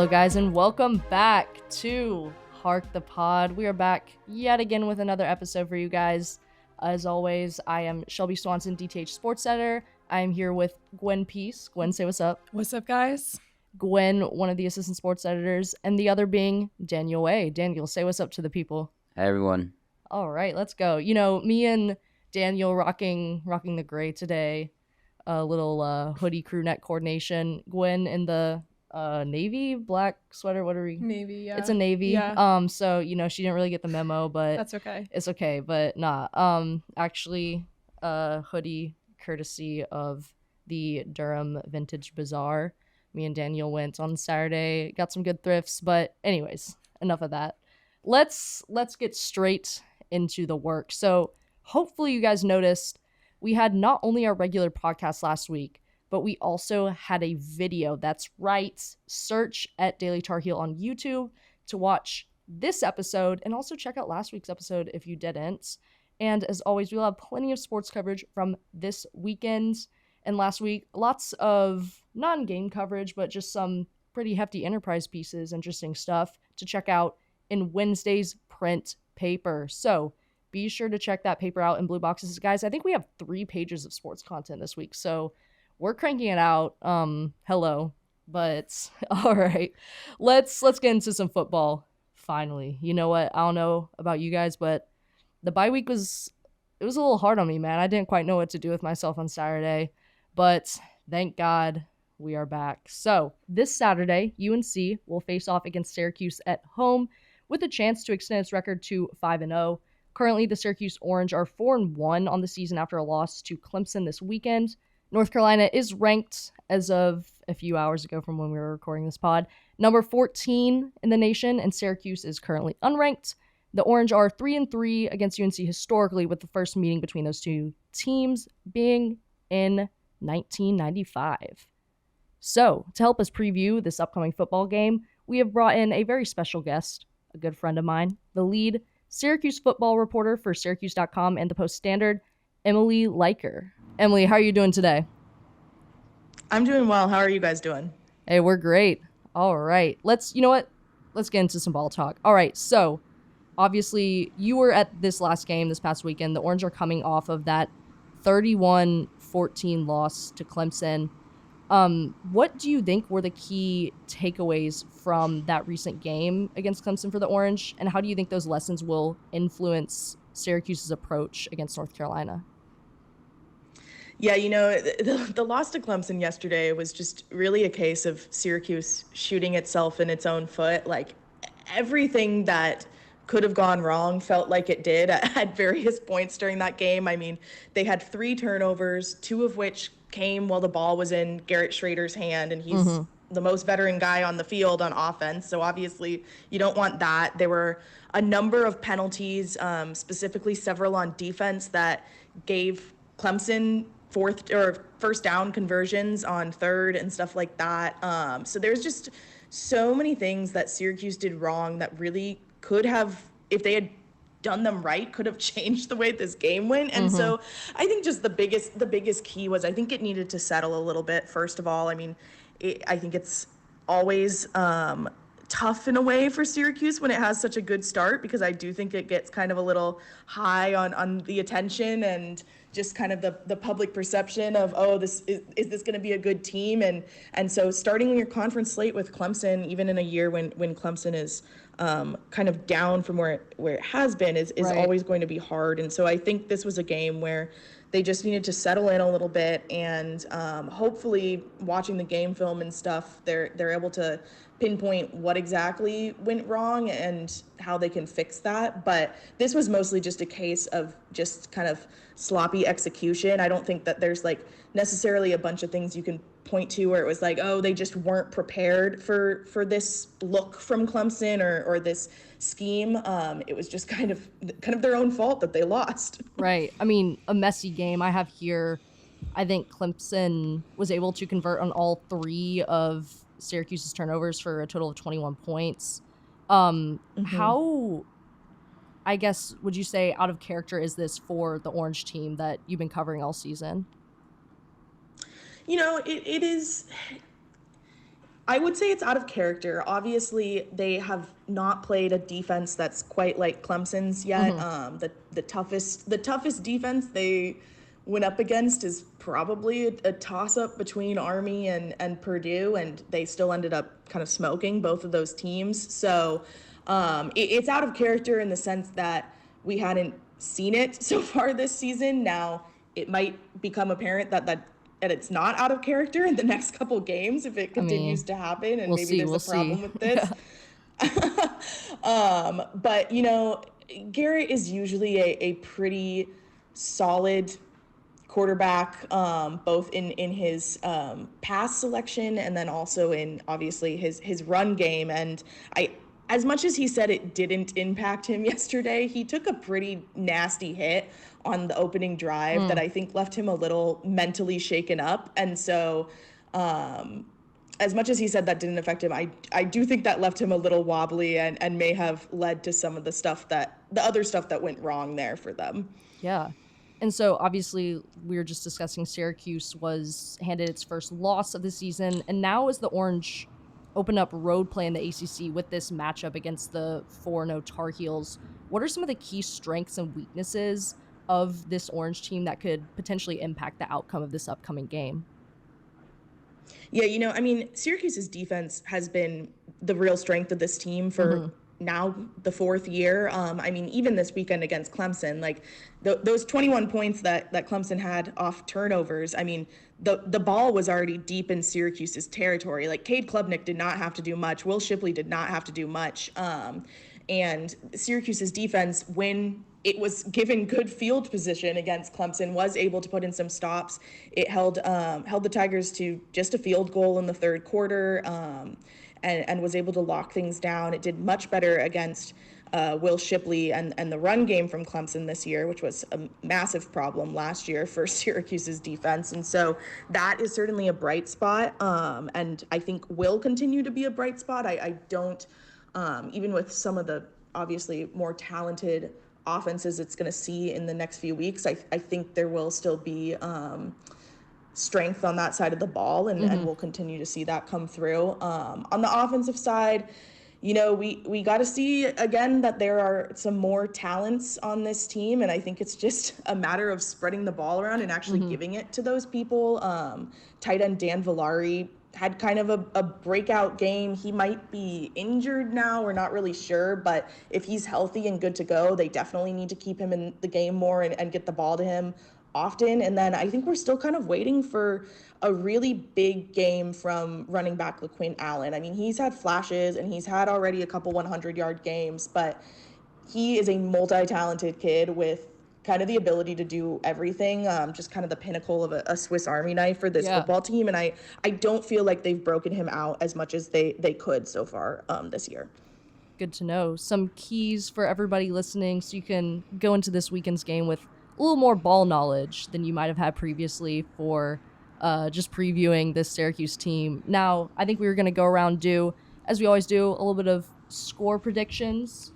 Hello guys, and welcome back to Hark the Pod. We are back yet again with another episode for you guys. As always, I am Shelby Swanson, DTH Sports Editor. I am here with Gwen Peace. Gwen, say what's up. What's up, guys? Gwen, one of the assistant sports editors, and the other being Daniel A. Daniel, say what's up to the people. Hey everyone. All right, let's go. You know, me and Daniel rocking the gray today. A little hoodie crew neck coordination. Gwen in the navy black sweater. What are we? Navy, yeah. It's a navy. Yeah. So you know she didn't really get the memo, but That's okay. It's okay, but not. Actually, hoodie courtesy of the Durham Vintage Bazaar. Me and Daniel went on Saturday, got some good thrifts, but anyways, enough of that. Let's get straight into the work. So hopefully you guys noticed we had not only our regular podcast last week, but we also had a video. That's right. Search at Daily Tar Heel on YouTube to watch this episode and also check out last week's episode if you didn't. And as always, we'll have plenty of sports coverage from this weekend and last week. Lots of non-game coverage, but just some pretty hefty enterprise pieces, interesting stuff to check out in Wednesday's print paper. So be sure to check that paper out in blue boxes. Guys, I think we have 3 pages of sports content this week, so we're cranking it out. Hello. But all right, let's get into some football finally. You know what? I don't know about you guys, but the bye week was a little hard on me, man. I didn't quite know what to do with myself on Saturday, but thank God we are back. So this Saturday, UNC will face off against Syracuse at home with a chance to extend its record to 5-0. Currently, the Syracuse Orange are 4-1 on the season after a loss to Clemson this weekend. North Carolina is ranked, as of a few hours ago from when we were recording this pod, number 14 in the nation, and Syracuse is currently unranked. The Orange are 3-3 against UNC historically, with the first meeting between those two teams being in 1995. So, to help us preview this upcoming football game, we have brought in a very special guest, a good friend of mine, the lead Syracuse football reporter for Syracuse.com and the Post-Standard, Emily Leiker. Emily, how are you doing today? I'm doing well. How are you guys doing? Hey, we're great. All right. Let's get into some ball talk. All right. So, obviously, you were at this last game this past weekend. The Orange are coming off of that 31-14 loss to Clemson. What do you think were the key takeaways from that recent game against Clemson for the Orange, and how do you think those lessons will influence Syracuse's approach against North Carolina? Yeah, you know, the loss to Clemson yesterday was just really a case of Syracuse shooting itself in its own foot. Like, everything that could have gone wrong felt like it did at various points during that game. I mean, they had 3 turnovers, 2 of which came while the ball was in Garrett Schrader's hand, and he's the most veteran guy on the field on offense. So obviously you don't want that. There were a number of penalties, specifically several on defense, that gave Clemson first down conversions on third and stuff like that. So there's just so many things that Syracuse did wrong that really could have, if they had done them right, could have changed the way this game went. And so I think just the biggest key was, I think it needed to settle a little bit. First of all, I mean, I think it's always tough in a way for Syracuse when it has such a good start, because I do think it gets kind of a little high on the attention and just kind of the public perception of, oh, is this going to be a good team? And so starting your conference slate with Clemson, even in a year when Clemson is kind of down from where it has been, is right, always going to be hard. And so I think this was a game where they just needed to settle in a little bit, and hopefully watching the game film and stuff, they're able to pinpoint what exactly went wrong and how they can fix that. But this was mostly just a case of just kind of sloppy execution. I don't think that there's like necessarily a bunch of things you can point to where it was like, oh, they just weren't prepared for this look from Clemson or this scheme. It was just kind of their own fault that they lost. Right. I mean, a messy game. I have here, I think Clemson was able to convert on all 3 of Syracuse's turnovers for a total of 21 points. How, I guess, would you say out of character is this for the Orange team that you've been covering all season? You know, it is. I would say it's out of character. Obviously, they have not played a defense that's quite like Clemson's yet. Hmm. The toughest defense they went up against is probably a toss up between Army and Purdue, and they still ended up kind of smoking both of those teams. So it's out of character in the sense that we hadn't seen it so far this season. Now it might become apparent that and it's not out of character in the next couple games if it I continues mean, to happen, and we'll maybe see. there's We'll a problem see. with Yeah. this. But Garrett is usually a pretty solid quarterback, both in his pass selection and then also in obviously his run game. And as much as he said it didn't impact him yesterday, he took a pretty nasty hit on the opening drive that Mm. I think left him a little mentally shaken up. And so, as much as he said that didn't affect him, I do think that left him a little wobbly and may have led to some of the other stuff that went wrong there for them. Yeah. And so obviously we were just discussing Syracuse was handed its first loss of the season, and now as the Orange open up road play in the ACC with this matchup against the 4-0 Tar Heels, what are some of the key strengths and weaknesses of this Orange team that could potentially impact the outcome of this upcoming game? Yeah, I mean, Syracuse's defense has been the real strength of this team for Hmm. now the fourth year. I mean, even this weekend against Clemson, like those 21 points that Clemson had off turnovers. I mean, the ball was already deep in Syracuse's territory. Like Cade Klubnik did not have to do much. Will Shipley did not have to do much. And Syracuse's defense, when it was given good field position against Clemson, was able to put in some stops. It held the Tigers to just a field goal in the third quarter, and was able to lock things down. It did much better against Will Shipley and the run game from Clemson this year, which was a massive problem last year for Syracuse's defense. And so that is certainly a bright spot, and I think will continue to be a bright spot. I don't, even with some of the obviously more talented offenses it's going to see in the next few weeks, I think there will still be strength on that side of the ball, and Hmm. we'll continue to see that come through. On the offensive side, we got to see again that there are some more talents on this team, and I think it's just a matter of spreading the ball around and actually Hmm. giving it to those people. Tight end Dan Villari had kind of a breakout game. He might be injured now, we're not really sure, but if he's healthy and good to go, they definitely need to keep him in the game more and get the ball to him often. And then I think we're still kind of waiting for a really big game from running back LaQuint Allen. I mean, he's had flashes and he's had already a couple 100-yard games, but he is a multi-talented kid with kind of the ability to do everything, just kind of the pinnacle of a Swiss Army knife for this Yeah. football team. And I don't feel like they've broken him out as much as they could so far this year. Good to know. Some keys for everybody listening so you can go into this weekend's game with a little more ball knowledge than you might have had previously for just previewing this Syracuse team. Now, I think we were going to go around do, as we always do, a little bit of score predictions.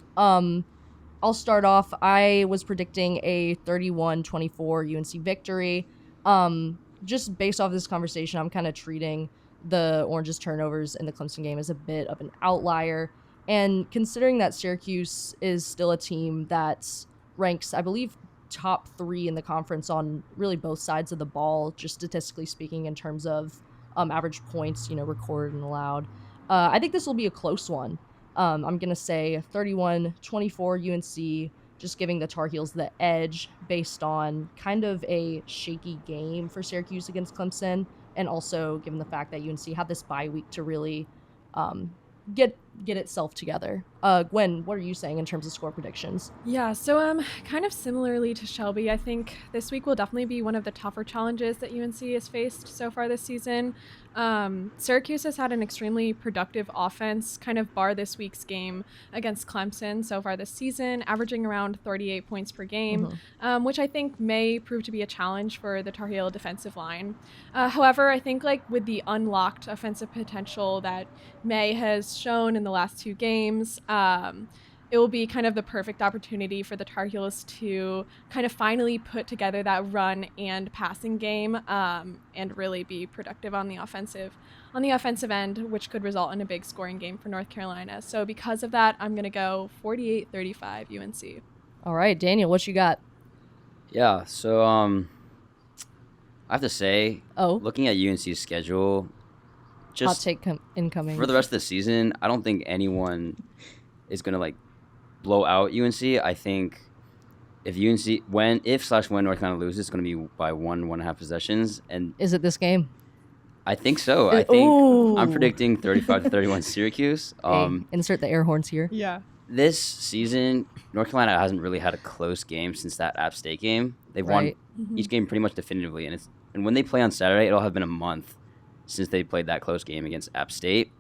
I'll start off. I was predicting a 31-24 UNC victory. Just based off this conversation, I'm kind of treating the Orange's turnovers in the Clemson game as a bit of an outlier. And considering that Syracuse is still a team that ranks, I believe, top 3 in the conference on really both sides of the ball, just statistically speaking, in terms of average points, recorded and allowed. I think this will be a close one. I'm going to say 31-24 UNC, just giving the Tar Heels the edge based on kind of a shaky game for Syracuse against Clemson, and also given the fact that UNC had this bye week to really um, get itself together. Gwen, what are you saying in terms of score predictions? Yeah, so kind of similarly to Shelby, I think this week will definitely be one of the tougher challenges that UNC has faced so far this season. Syracuse has had an extremely productive offense, kind of bar this week's game against Clemson so far this season, averaging around 38 points per game, which I think may prove to be a challenge for the Tar Heel defensive line. However, I think like with the unlocked offensive potential that May has shown in the last 2 games, it will be kind of the perfect opportunity for the Tar Heels to kind of finally put together that run and passing game, and really be productive on the offensive on the offensive end, which could result in a big scoring game for North Carolina. So because of that, I'm going to go 48-35 UNC. All right, Daniel, what you got? Yeah, so I have to say, Oh, looking at UNC's schedule, hot just take incoming. for the rest of the season, I don't think anyone is gonna like blow out UNC. I think if when North Carolina loses, it's gonna be by 1.5 possessions, and Is it this game? I think so. I think I'm Ooh. predicting 35-31 Syracuse. Hey, insert the air horns here. Yeah. This season, North Carolina hasn't really had a close game since that App State game. They've Right. won each game pretty much definitively, and when they play on Saturday, it'll have been a month since they played that close game against App State.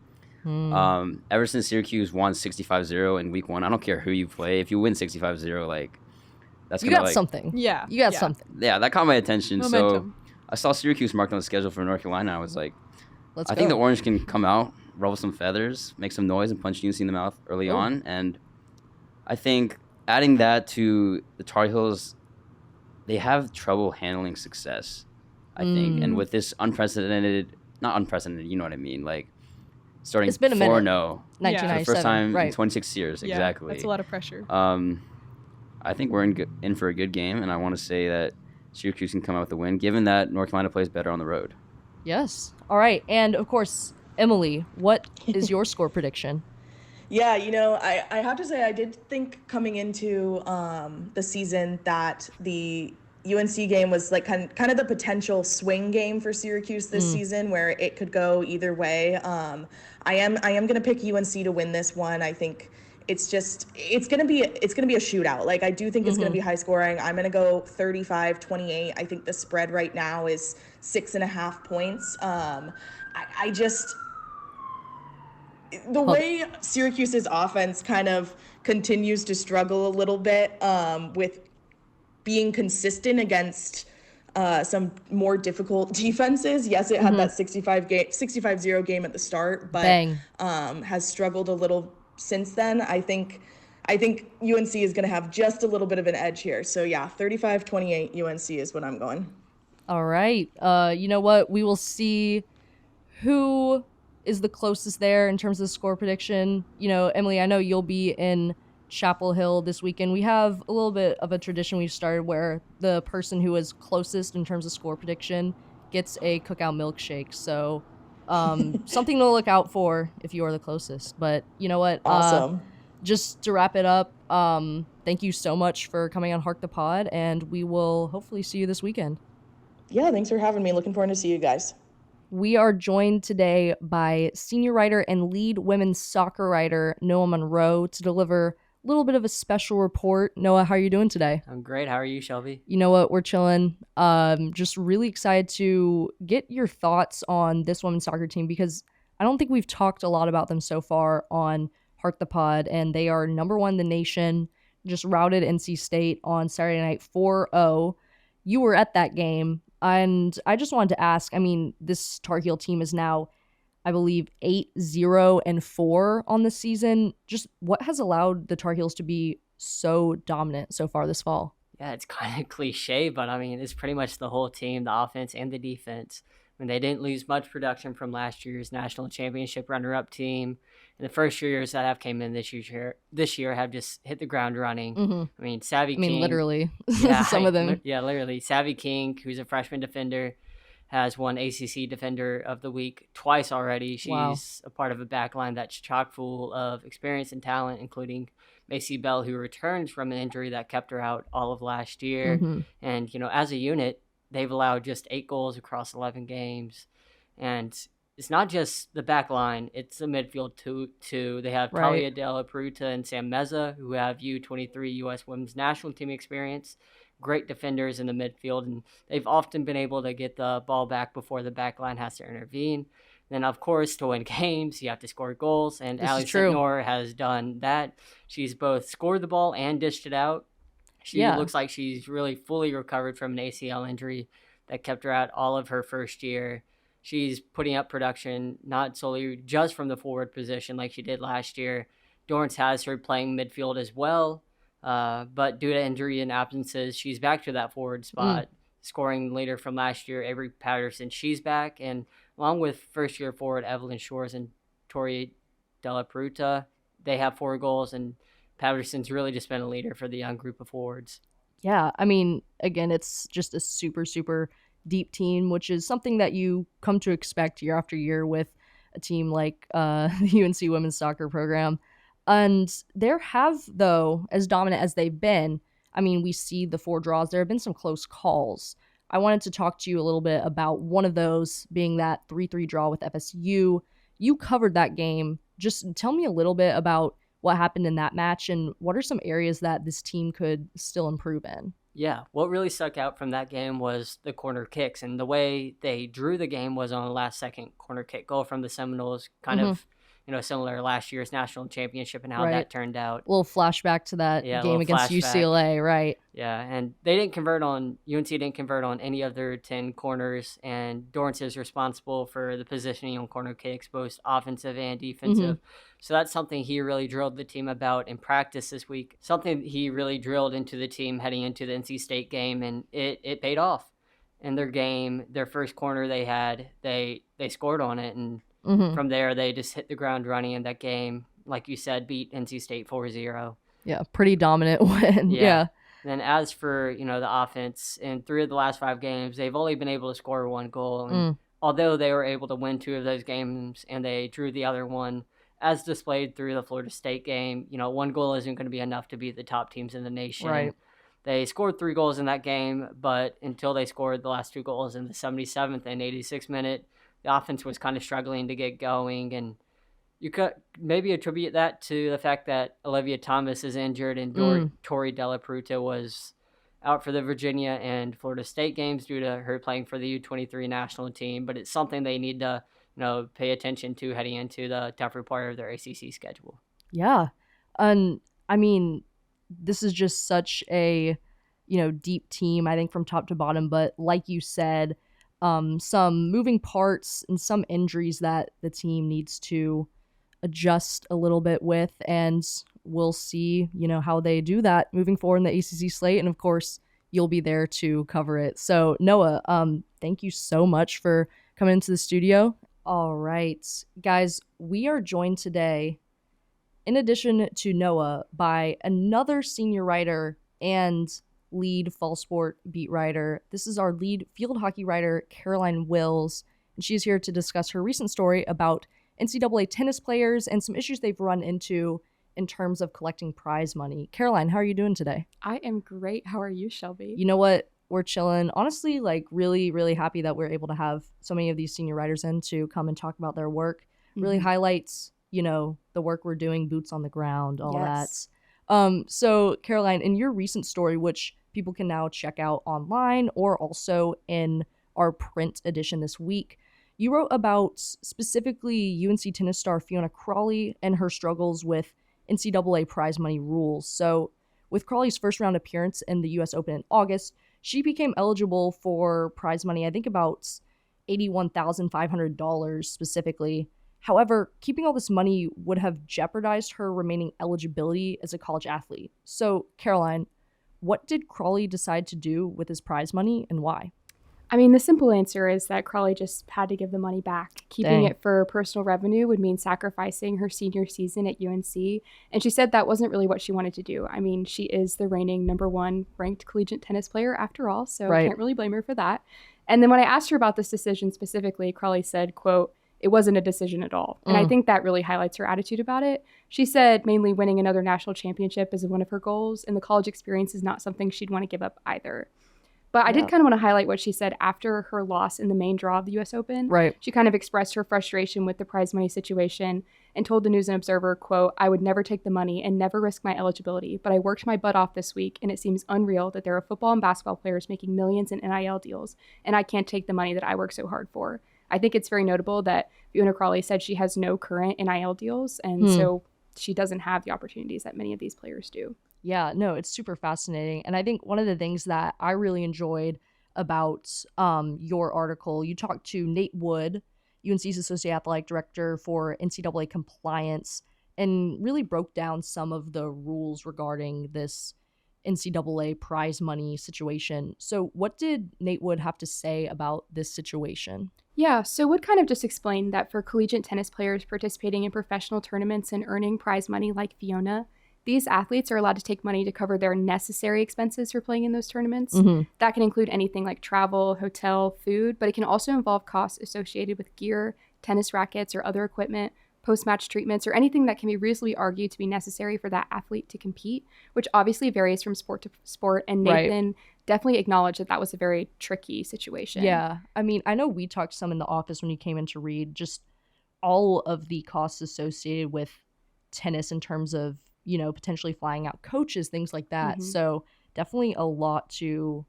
Ever since Syracuse won 65-0 in week 1, I don't care who you play. If you win 65-0, like that's You gonna got like something. Yeah. You got something. yeah, that caught my attention. Momentum. So I saw Syracuse marked on the schedule for North Carolina. I was like, Let's I go. think the Orange can come out, ruffle some feathers, make some noise, and punch UNC in the mouth early on. And I think adding that to the Tar Heels, they have trouble handling success, I think. And with this not unprecedented, you know what I mean, like starting It's been a 4-0 minute. for the 1997. first time right. in 26 years, Yeah, exactly. That's a lot of pressure. I think we're in for a good game, and I want to say that Syracuse can come out with a win, given that North Carolina plays better on the road. Yes. All right. And of course, Emily, what is your score prediction? Yeah, I have to say I did think coming into the season that the UNC game was like kind of the potential swing game for Syracuse this season, where it could go either way. I am going to pick UNC to win this one. I think it's going to be a shootout. Like I do think it's going to be high scoring. I'm going to go 35-28. I think the spread right now is 6.5 points. I just the way Syracuse's offense kind of continues to struggle a little bit with being consistent against some more difficult defenses. Yes, it had that 65-0 game at the start, but has struggled a little since then. I think UNC is going to have just a little bit of an edge here. So yeah, 35-28 UNC is what I'm going. All right. You know what? We will see who is the closest there in terms of score prediction. Emily, I know you'll be in Chapel Hill this weekend. We have a little bit of a tradition we've started where the person who is closest in terms of score prediction gets a cookout milkshake. So something to look out for if you are the closest. But you know what? Awesome. Just to wrap it up, thank you so much for coming on Hark the Pod, and we will hopefully see you this weekend. Yeah, thanks for having me. Looking forward to see you guys. We are joined today by senior writer and lead women's soccer writer Noah Monroe to deliver a little bit of a special report. Noah, how are you doing today? I'm great. How are you, Shelby? You know what? We're chilling. Just really excited to get your thoughts on this women's soccer team because I don't think we've talked a lot about them so far on Hark the Pod, and they are number 1 in the nation, just routed NC State on Saturday night 4-0. You were at that game. And I just wanted to ask, this Tar Heel team is now, I believe, 8-0-4 on the season. Just what has allowed the Tar Heels to be so dominant so far this fall? Yeah, it's kind of cliche, but it's pretty much the whole team, the offense and the defense. They didn't lose much production from last year's national championship runner-up team. And the first years that have came in this year have just hit the ground running. Mm-hmm. Savvy King. Literally. Yeah, some of them. Yeah, literally. Savvy King, who's a freshman defender, has won ACC Defender of the Week twice already. She's a part of a backline that's chock full of experience and talent, including Macy Bell, who returns from an injury that kept her out all of last year. And, as a unit, they've allowed just 8 goals across 11 games. And it's not just the back line, it's the midfield too. They have Talia Della Peruta and Sam Meza, who have U23 U.S. Women's National Team experience. Great defenders in the midfield, and they've often been able to get the ball back before the back line has to intervene. Then, of course, to win games, you have to score goals, and Ali Signor has done that. She's both scored the ball and dished it out. She looks like she's really fully recovered from an ACL injury that kept her out all of her first year. She's putting up production not solely just from the forward position like she did last year. Dorrance has her playing midfield as well, but due to injury and absences, she's back to that forward spot, scoring later from last year. Avery Patterson, she's back, and along with first-year forward Evelyn Shores and Tori Della Pruta. They have 4 goals, and Patterson's really just been a leader for the young group of forwards. Yeah, I mean, again, it's just a super, super deep team, which is something that you come to expect year after year with a team like the UNC women's soccer program. And there have, though, as dominant as they've been, I mean, we see the 4 draws. There have been some close calls. I wanted to talk to you a little bit about one of those being that 3-3 draw with FSU. You covered that game. Just tell me a little bit about what happened in that match and what are some areas that this team could still improve in. Yeah, what really stuck out from that game was the corner kicks, and the way they drew the game was on a last-second corner kick goal from the Seminoles, kind of, similar to last year's national championship and how that turned out. A little flashback to that game against UCLA, right? Yeah, and UNC didn't convert on any of their 10 corners, and Dorrance is responsible for the positioning on corner kicks, both offensive and defensive. So that's something he really drilled the team about in practice this week, something he really drilled into the team heading into the NC State game, and it paid off. In their game, their first corner they had, they scored on it, and from there they just hit the ground running in that game. Like you said, beat NC State 4-0. Yeah, pretty dominant win. Yeah. And then as for, the offense, in 3 of the last 5 games, they've only been able to score 1 goal. And although they were able to win 2 of those games and they drew the other one, as displayed through the Florida State game, 1 goal isn't going to be enough to beat the top teams in the nation. Right. They scored 3 goals in that game, but until they scored the last 2 goals in the 77th and 86th minute, the offense was kind of struggling to get going. And you could maybe attribute that to the fact that Olivia Thomas is injured and Tori Della Pruta was out for the Virginia and Florida State games due to her playing for the U23 national team. But it's something they need to, pay attention to heading into the tougher part of their ACC schedule. Yeah. And I mean, this is just such a, deep team, I think, from top to bottom. But like you said, some moving parts and some injuries that the team needs to adjust a little bit with, and we'll see, how they do that moving forward in the ACC slate. And of course, you'll be there to cover it. So Noah, thank you so much for coming into the studio. All right, guys, we are joined today, in addition to Noah, by another senior writer and lead fall sport beat writer. This is our lead field hockey writer, Caroline Wills, and she's here to discuss her recent story about NCAA tennis players and some issues they've run into in terms of collecting prize money. Caroline, how are you doing today? I am great. How are you, Shelby? You know what? We're chilling. Honestly, really, really happy that we're able to have so many of these senior writers in to come and talk about their work. Really highlights, the work we're doing, boots on the ground, all that. So Caroline, in your recent story, which people can now check out online or also in our print edition this week, you wrote about specifically UNC tennis star Fiona Crawley and her struggles with NCAA prize money rules. So with Crawley's first round appearance in the US Open in August, she became eligible for prize money, I think about $81,500 specifically. However, keeping all this money would have jeopardized her remaining eligibility as a college athlete. So, Caroline, what did Crawley decide to do with his prize money and why? I mean, the simple answer is that Crawley just had to give the money back. Keeping it for personal revenue would mean sacrificing her senior season at UNC. And she said that wasn't really what she wanted to do. I mean, she is the reigning #1 ranked collegiate tennis player after all, so I can't really blame her for that. And then when I asked her about this decision specifically, Crawley said, quote, "It wasn't a decision at all." And I think that really highlights her attitude about it. She said mainly winning another national championship is one of her goals, and the college experience is not something she'd want to give up either. But I did kind of want to highlight what she said after her loss in the main draw of the US Open. Right. She kind of expressed her frustration with the prize money situation and told the News and Observer, quote, "I would never take the money and never risk my eligibility, but I worked my butt off this week, and it seems unreal that there are football and basketball players making millions in NIL deals, and I can't take the money that I work so hard for." I think it's very notable that Fiona Crawley said she has no current NIL deals, and so she doesn't have the opportunities that many of these players do. Yeah, no, it's super fascinating. And I think one of the things that I really enjoyed about your article, you talked to Nate Wood, UNC's Associate Athletic Director for NCAA compliance, and really broke down some of the rules regarding this NCAA prize money situation. So what did Nate Wood have to say about this situation? Yeah, so Wood kind of just explained that for collegiate tennis players participating in professional tournaments and earning prize money like Fiona, these athletes are allowed to take money to cover their necessary expenses for playing in those tournaments. Mm-hmm. That can include anything like travel, hotel, food, but it can also involve costs associated with gear, tennis rackets, or other equipment, post-match treatments, or anything that can be reasonably argued to be necessary for that athlete to compete, which obviously varies from sport to sport. And Nathan definitely acknowledged that that was a very tricky situation. Yeah. I mean, I know we talked some in the office when you came in to read just all of the costs associated with tennis in terms of, you know, potentially flying out coaches, things like that. Mm-hmm. So definitely a lot to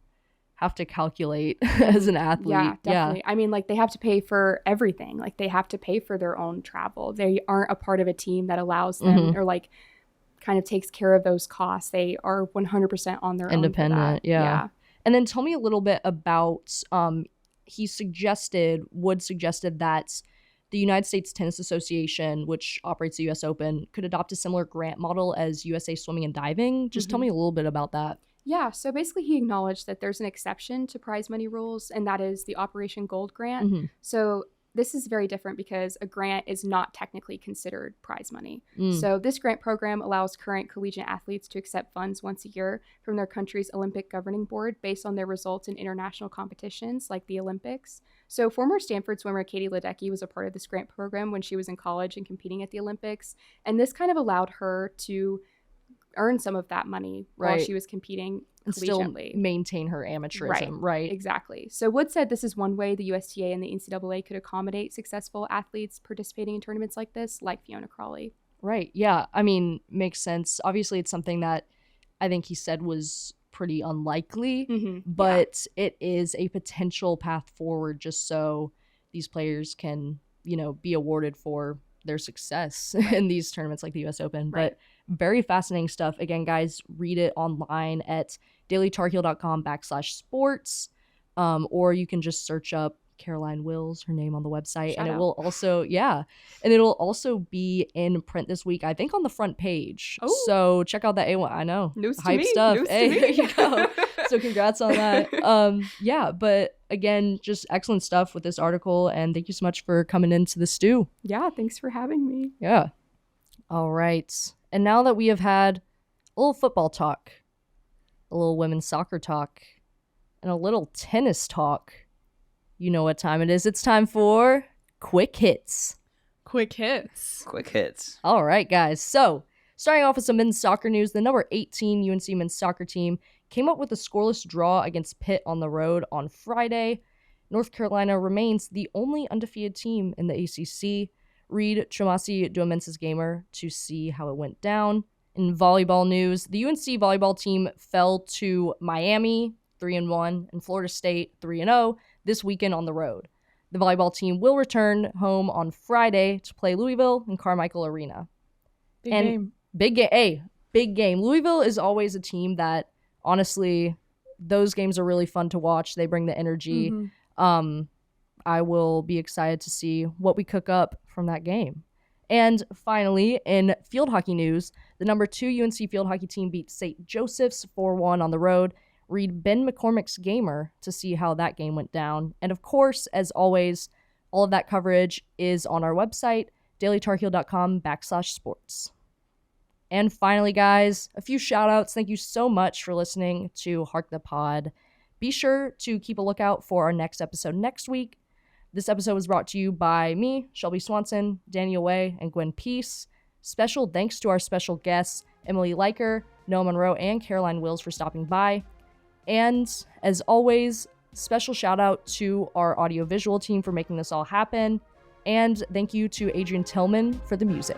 have to calculate as an athlete. Yeah, definitely. Yeah. I mean, like, they have to pay for everything. Like, they have to pay for their own travel. They aren't a part of a team that allows them or like kind of takes care of those costs. They are 100% on their independent own. Independent. Yeah. And then tell me a little bit about Wood suggested that the United States Tennis Association, which operates the U.S. Open, could adopt a similar grant model as USA Swimming and Diving. Just tell me a little bit about that. Yeah, so basically he acknowledged that there's an exception to prize money rules, and that is the Operation Gold grant. Mm-hmm. So this is very different because a grant is not technically considered prize money. So this grant program allows current collegiate athletes to accept funds once a year from their country's Olympic governing board based on their results in international competitions like the Olympics. So former Stanford swimmer Katie Ledecky was a part of this grant program when she was in college and competing at the Olympics. And this kind of allowed her to earn some of that money while she was competing collegiately. Still maintain her amateurism, right? Exactly. So Wood said this is one way the USTA and the NCAA could accommodate successful athletes participating in tournaments like this, like Fiona Crawley. Right. Yeah. I mean, makes sense. Obviously, it's something that I think he said was pretty unlikely, but it is a potential path forward just so these players can, you know, be awarded for their success in these tournaments like the U.S. Open. But very fascinating stuff. Again, guys, read it online at dailytarheel.com/sports, or you can just search up Caroline Wills, her name on the website. Shout and it out. Will also, and it'll also be in print this week, I think on the front page. Oh. So check out that A1. I know. News hype to me. stuff. News hey, to me. there you go. So congrats on that. But again, just excellent stuff with this article. And thank you so much for coming into the stew. Yeah, thanks for having me. Yeah. All right. And now that we have had a little football talk, a little women's soccer talk, and a little tennis talk, you know what time it is. It's time for Quick Hits. Quick Hits. Quick hits. All right, guys. So, starting off with some men's soccer news, the number 18 UNC men's soccer team came up with a scoreless draw against Pitt on the road on Friday. North Carolina remains the only undefeated team in the ACC. Read Tremasi Duamensis Gamer to see how it went down. In volleyball news, the UNC volleyball team fell to Miami 3-1 and Florida State 3-0 this weekend on the road. The volleyball team will return home on Friday to play Louisville in Carmichael Arena. Big game. Big game. Louisville is always a team that, honestly, those games are really fun to watch. They bring the energy. I will be excited to see what we cook up from that game. And finally, in field hockey news, the number 2 UNC field hockey team beat St. Joseph's 4-1 on the road. Read Ben McCormick's Gamer to see how that game went down. And of course, as always, all of that coverage is on our website, dailytarheel.com/sports. And finally, guys, a few shout outs. Thank you so much for listening to Hark the Pod. Be sure to keep a lookout for our next episode next week. This episode was brought to you by me, Shelby Swanson, Daniel Way, and Gwen Peace. Special thanks to our special guests, Emily Leiker, Noah Monroe, and Caroline Wills for stopping by. And as always, special shout out to our audiovisual team for making this all happen. And thank you to Adrian Tillman for the music.